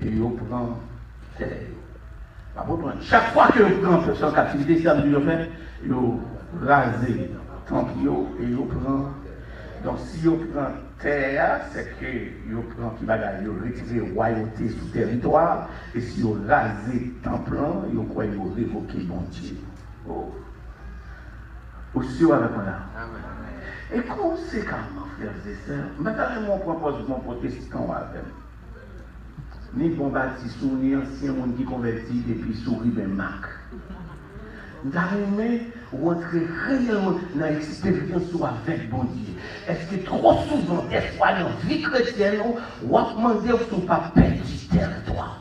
et ils prennent terre. Chaque fois que vous prenez cette activité, ça veut dire que vous rasez tant et vous prenez. Donc si vous prenez terre, c'est que vous prenez qui va retirer la royauté sous territoire, et si vous rasez temple, vous croyez vous révoquer bon Dieu. Aussi avec moi là. Et conséquemment, frères et sœurs, maintenant, on propose mon protestant avec ni bon baptiste, ni ancien monde qui convertit depuis souris ben Marc. Nous avons aimé rentrer réellement dans l'expérience avec bon Dieu. Est-ce que trop souvent, des fois, dans la vie chrétienne, on va demander si on ne pas perdre du territoire?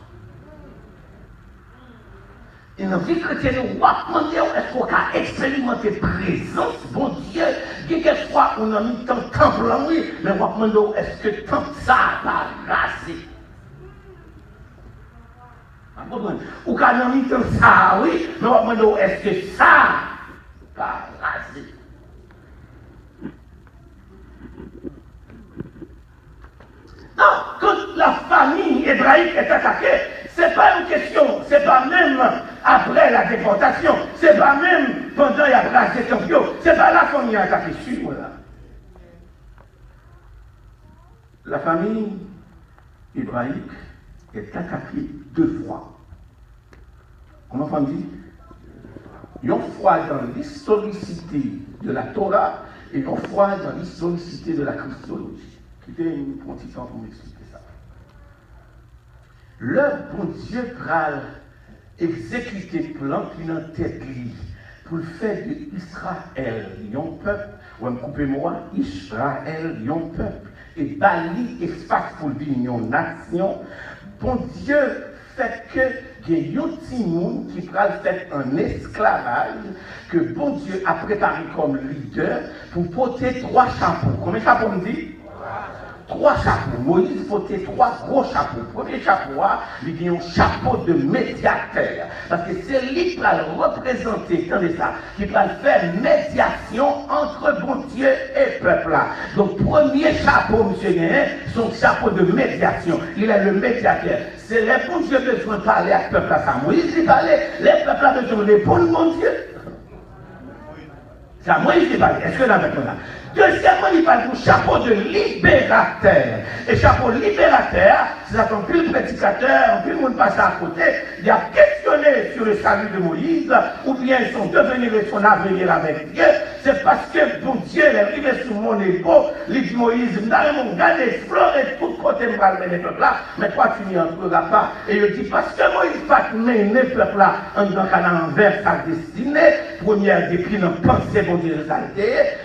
Et dans la vie chrétienne, on va demander est-ce qu'on a expérimenté la présence bon Dieu? Quelquefois, on a mis tant de temple en oui, mais on va demander est-ce que tant ça va raser? Ou quand on a mis tant ça, oui, mais on va demander est-ce que ça va raser? Non, quand la famille hébraïque est attaquée, ce n'est pas une question, ce n'est pas même après la déportation, ce n'est pas même pendant et après la sécession, ce n'est pas la famille attaquée sur là. La famille hébraïque est attaquée 2 fois. Comment on dit? Une fois dans l'historicité de la Torah et une fois dans l'historicité de la Christologie. Quittez une petite temps pour m'expliquer ça. Le bon Dieu va exécuter le plan qui est en tête pour le fait d'Israël, un peuple, ou me coupez-moi, Israël, un peuple, et bali espace pour dire une nation. Bon Dieu fait que il y a un petit monde qui va faire un esclavage que bon Dieu a préparé comme leader pour porter 3 chapeaux. Combien de chapeaux me dit? 3 chapeaux. Moïse portait 3 gros chapeaux. Premier chapeau, il y a un chapeau de médiateur. Parce que c'est lui qui va le représenter, attendez ça, qui va faire médiation entre bon Dieu et peuple. Donc, premier chapeau, monsieur Guéhin, son chapeau de médiation. Il est le médiateur. C'est les bon Dieu besoin de parler avec le peuple. Ça, Moïse il parlait, les peuples ont besoin de répondre, mon Dieu. Ça, Moïse il parlait. Est-ce que là, maintenant là? Deuxièmement, il parle du chapeau de libérateur. Et chapeau libérateur, c'est ça qu'on plus le prédicateur, plus le monde passe à côté, il a questionné sur le salut de Moïse, ou bien ils sont devenus son avenir avec Dieu. C'est parce que bon Dieu est arrivé sur mon épaule, il dit Moïse, mon gars explorer tout côté me va mener le peuple là, mais toi tu n'y entreras pas. Et il dit parce que Moïse va mener le peuple là en envers sa destinée, première depuis dans pensée bon Dieu exalté,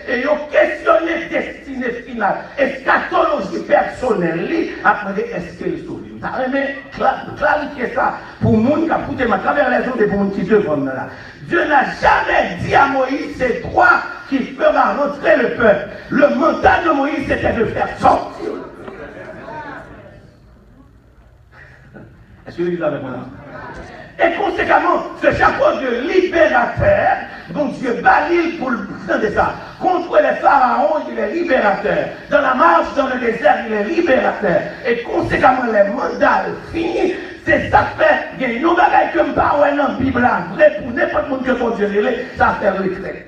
et il questionner destinée finale, eschatologie personnelle, après est-ce qu'elle est sauvée. Vous avez clarifier ça pour le monde qui a poussé à travers les ondes et pour le monde qui devant là. Dieu n'a jamais dit à Moïse, c'est toi qui fera rentrer le peuple. Le mandat de Moïse, c'était de faire sortir. Est-ce que vous avez compris? Et conséquemment, ce chapeau de libérateur, donc Dieu balise pour le président de ça. Contre les pharaons, il est libérateur. Dans la marche, dans le désert, il est libérateur. Et conséquemment, les mandats finis, c'est ça fait. Il y a une bagaille que je ne parle pas dans la Bible, vrai pour n'importe monde que bon Dieu ça fait retrait.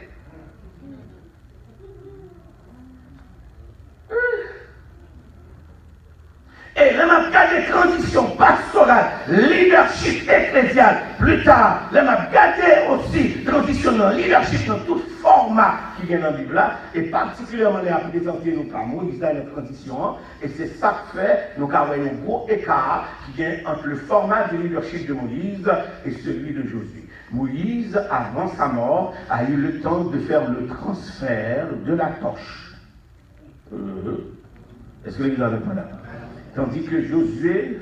Et là, on a des transitions pastorales, leadership ecclésial. Plus tard, là, on a gardé aussi transition dans leadership dans tout format qui vient dans la Bible là. Et particulièrement, les présenté nous par Moïse dans la transition. Et c'est ça que fait, nous avons un gros écart qui vient entre le format du leadership de Moïse et celui de Josué. Moïse, avant sa mort, a eu le temps de faire le transfert de la torche. Est-ce que vous avez pas là? Tandis que Josué,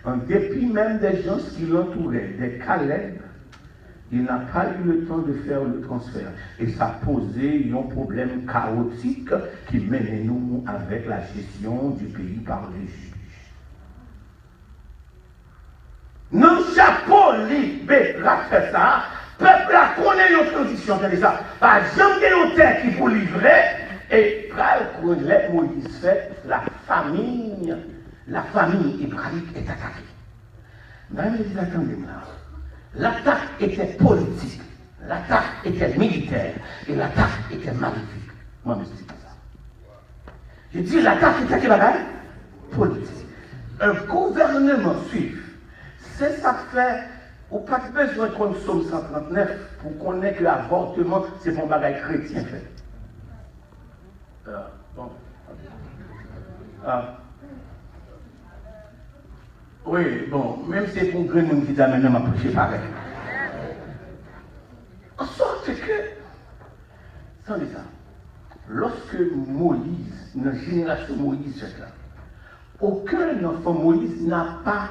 en dépit même des gens qui l'entouraient, des Caleb, il n'a pas eu le temps de faire le transfert. Et ça posait un problème chaotique qui menait nous avec la gestion du pays par les juges. Non, chapeau libérateur ça, peuple a connaît une transition de ça. Par exemple, il y a une terre qui vous livrer. Et Moïse fait, la famille hébraïque est attaquée. Dans l'église, attendez-moi. L'attaque était politique, l'attaque était militaire et l'attaque était maléfique. Moi, je dis ça. Je dis l'attaque était quelle bagaille? Politique. Un gouvernement suif, c'est ça fait, ou pas besoin qu'on somme 139 pour connaître que l'avortement, c'est un bagage chrétien fait. Bon. Oui, bon, même si c'est pour un grand monde qui t'amène à m'approcher pareil. En sorte que, sans dire ça, lorsque Moïse, dans la génération Moïse, c'est là, aucun enfant Moïse n'a pas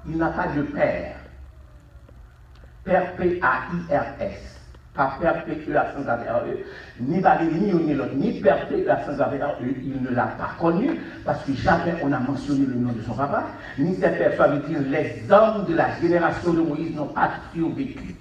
de père. Père P-A-I-R-S. Pas père P-E-A sans A-V-R-E, ni Barry, ni l'autre, ni père P-E-A sans A-V-R-E, il ne l'a pas connu, parce que jamais on a mentionné le nom de son papa, ni ses pères, soit dit-il, les hommes de la génération de Moïse n'ont pas survécu.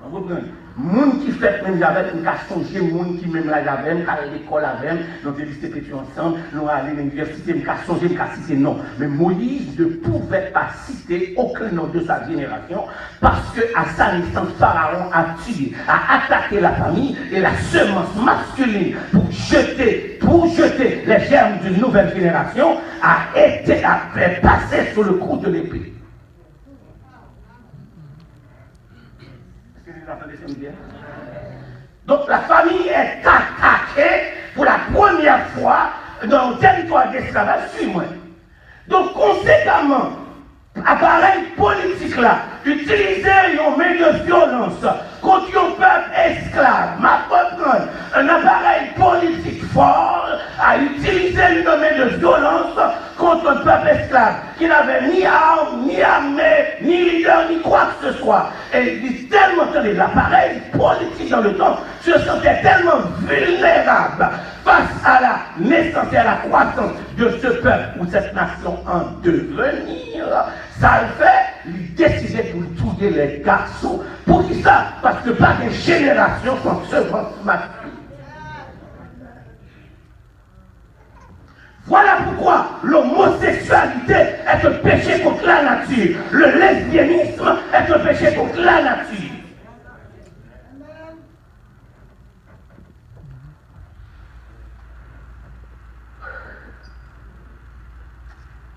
Vous comprenez? Moun qui fait même j'avais une casse songer, moun qui même là j'avais, qui allait à l'école avec, nous avons discuté ensemble, nous allons à l'université, nous avons songer, nous avons cité non. Mais Moïse ne pouvait pas citer aucun nom de sa génération parce qu'à sa naissance, Pharaon a tué, a attaqué la famille et la semence masculine pour jeter les germes d'une nouvelle génération a fait passer sous le coup de l'épée. Donc la famille est attaquée pour la première fois dans le territoire d'esclavage suivant. Donc conséquemment, appareil politique là, utiliser une main de violence contre un peuple esclave, ma comprendre, un appareil politique fort à utiliser une main de violence contre un peuple esclave qui n'avait ni armes, ni armée, ni leader, ni quoi que ce soit. Et il tellement tendu l'appareil politique dans le temps se sentait tellement vulnérable face à la naissance et à la croissance de ce peuple ou cette nation en devenir. Ça le fait, il décidait pour tuer les garçons. Pour qui ça? Parce que pas des générations sont secondes masculines. Voilà pourquoi l'homosexualité est un péché contre la nature. Le lesbianisme est un péché contre la nature.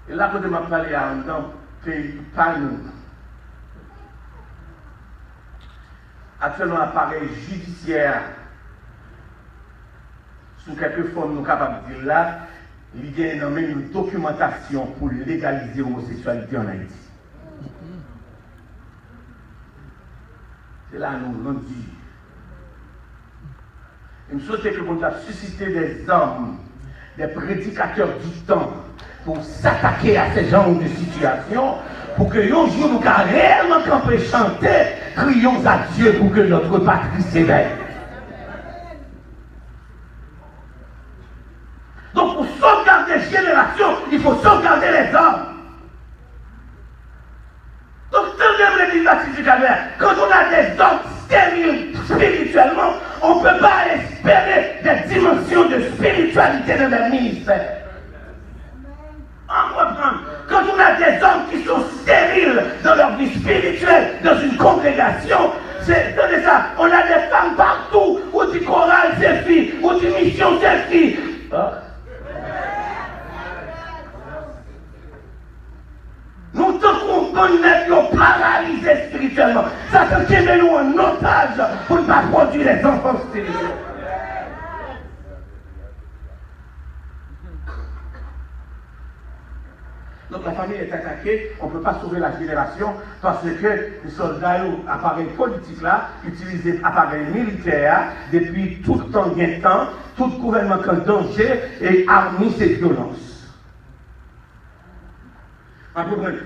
Et là, quand je m'ai parlé à un temps, pays pas nous. Actuellement, l'appareil judiciaire, sous quelques formes, nous sommes capables de dire là, il y a une documentation pour légaliser l'homosexualité en Haïti. C'est là nous dit. Il me souhaite que nous avons suscité des hommes, des prédicateurs du temps, pour s'attaquer à ces genres de situations, pour que un jour nous puissions réellement camper, chanter, crions à Dieu pour que notre patrie s'éveille. Donc pour sauvegarder les générations, il faut sauvegarder les hommes. Donc quand on a des hommes stériles spirituellement, on ne peut pas espérer des dimensions de spiritualité dans les ministères. Quand on a des hommes qui sont stériles dans leur vie spirituelle, dans une congrégation, c'est ça, on a des femmes partout, ou du choral c'est filles, ou du mission c'est filles. Nous devons connaître paralysés spirituellement. Ça se tient nous en otage pour ne pas produire les enfants spirituels. Donc la famille est attaquée, on ne peut pas sauver la génération parce que les soldats, appareil politique là, utilisent appareil militaire depuis tout le temps, bien temps, tout gouvernement en danger et armé ses violences.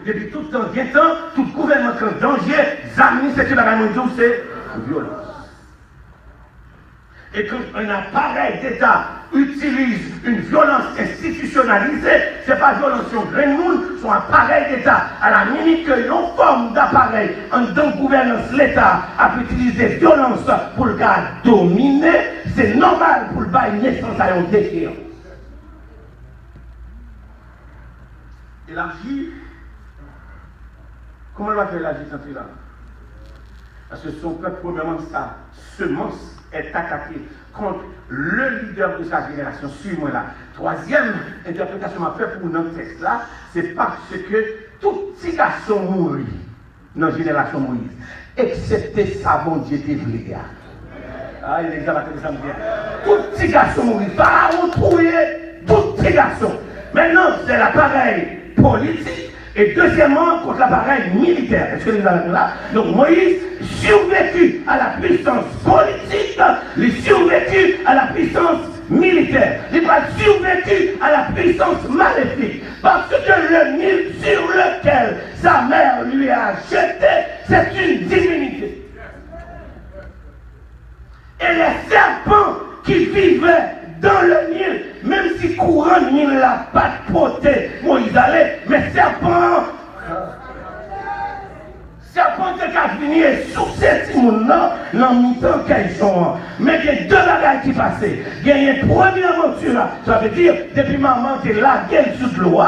Depuis tout le temps, bien temps, tout gouvernement en danger, armé c'est violence. Et quand un appareil d'État utilise une violence institutionnalisée, ce n'est pas violence sur le monde, c'est un appareil d'État. À la minute que l'on forme d'appareil en tant que gouvernance, l'État a utilisé violence pour le gars dominer, c'est normal pour le bail naissance à un déchéance. élargir. Comment elle va faire élargir cette là? Parce que son peuple, premièrement, sa semence est attaquée contre le leader de sa génération. Suis-moi là. Troisième interprétation m'a fait pour notre texte là, c'est parce que tout petit garçon mourit dans la génération Moïse, excepté sa bon Dieu qui voulait. Ah, il est exactement ça. Tout petit garçon mourit. Pharaon trouvé tout petit garçon. Maintenant, c'est l'appareil politique. Et deuxièmement, contre l'appareil militaire. Est-ce que vous avez là? Donc Moïse survécu à la puissance politique, il survécu à la puissance militaire. Il va survécu à la puissance maléfique. Parce que le Nil sur lequel sa mère lui a jeté, c'est une divinité. Et les serpents qui vivaient dans le Nil, même si courant Nil n'a pas de portée, Moïse allait, mais serpent de Cavini est sous ces timons-là, dans le temps qu'ils sont. Mais il y a deux bagages qui passent. Il y a une première aventure là, ça veut dire, depuis maman, tu es là, sous de l'eau.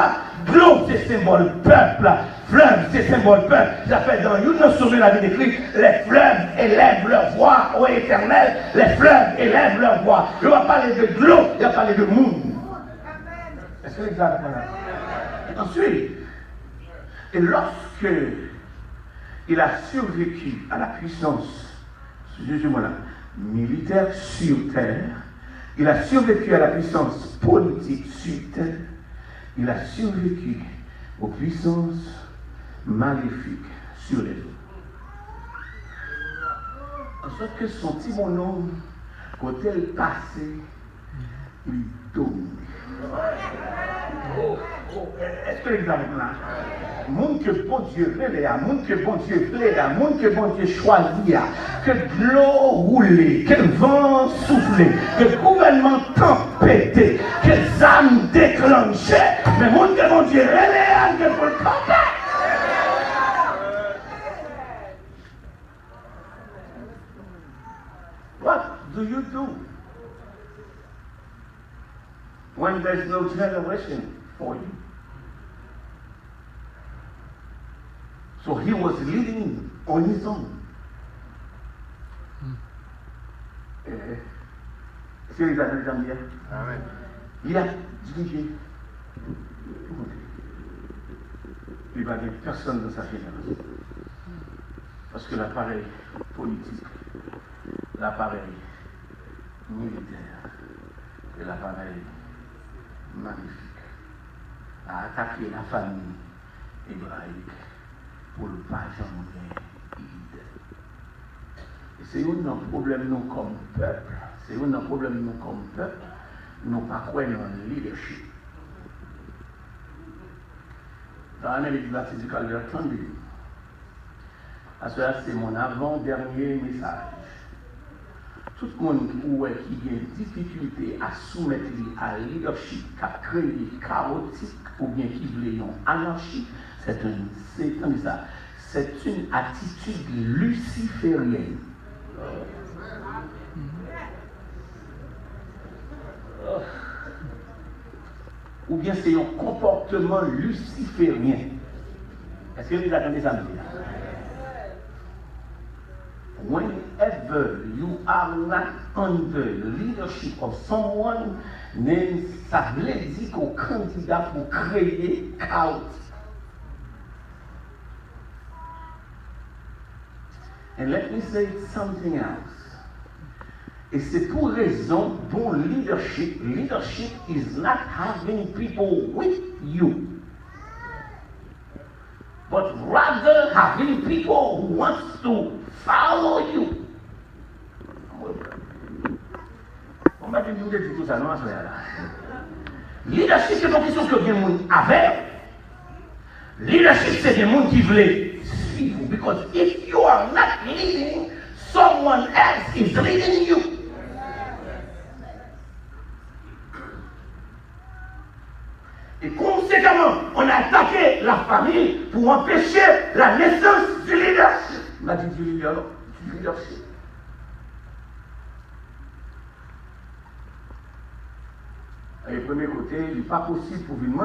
L'eau, c'est symbole peuple. Fleuve, c'est symbole peuple. Ça fait dans une sauvé la vie d'écrit, les fleuves élèvent leur voix au éternel. Les fleuves élèvent leur voix. Je ne vais pas parler de l'eau, je vais parler de monde. Est-ce que les gars ensuite, et lorsque il a survécu à la puissance, jugez-moi là, militaire sur terre, il a survécu à la puissance politique sur terre, il a survécu aux puissances maléfiques sur les eaux. En sorte que son petit bonhomme, quand elle passait, il domine. Est-ce que l'examen là? Monde que bon Dieu veut, monde que bon Dieu plaît, monde que bon Dieu choisit, que l'eau roule, que le vent souffle, que le gouvernement tempête, que les âmes déclenchent, mais monde que bon Dieu veut, que pour le camper. What do you do when there's no generation for you? So he was leading on his own. Est-ce que les gens bien? Amen. Il a dirigé. Il n'y a personne dans sa génération. Parce que l'appareil politique, l'appareil militaire et l'appareil magnifique a attaqué la famille hébraïque pour le pas jamais guide. Et c'est un problème nous comme peuple. C'est un problème nous comme peuple. Nous pas croire dans le leadership. Dans l'Amérique latine, du Calvaire, attendez. C'est mon avant-dernier message. Tout le monde qui a une difficulté à soumettre à leadership, qui a créé chaotique ou bien qui veut une anarchie, c'est une attitude luciférienne. Ou bien c'est un comportement luciférien. Est-ce que vous attendez ça? Whenever you are not under the leadership of someone, ça veut dire qu'au candidat pour créer chaos. And let me say something else. Et c'est pour raison dont leadership is not having people with you, but rather having people who want to follow you. On va dire tout ça, non, leadership, c'est pas question que bien monde avec. Leadership, c'est des gens qui veulent suivre. Because if you are not leading, someone else is leading you. Et conséquemment, on a attaqué la famille pour empêcher la naissance du leadership. On a dit du leadership. Et premier côté, il n'est pas possible pour venir.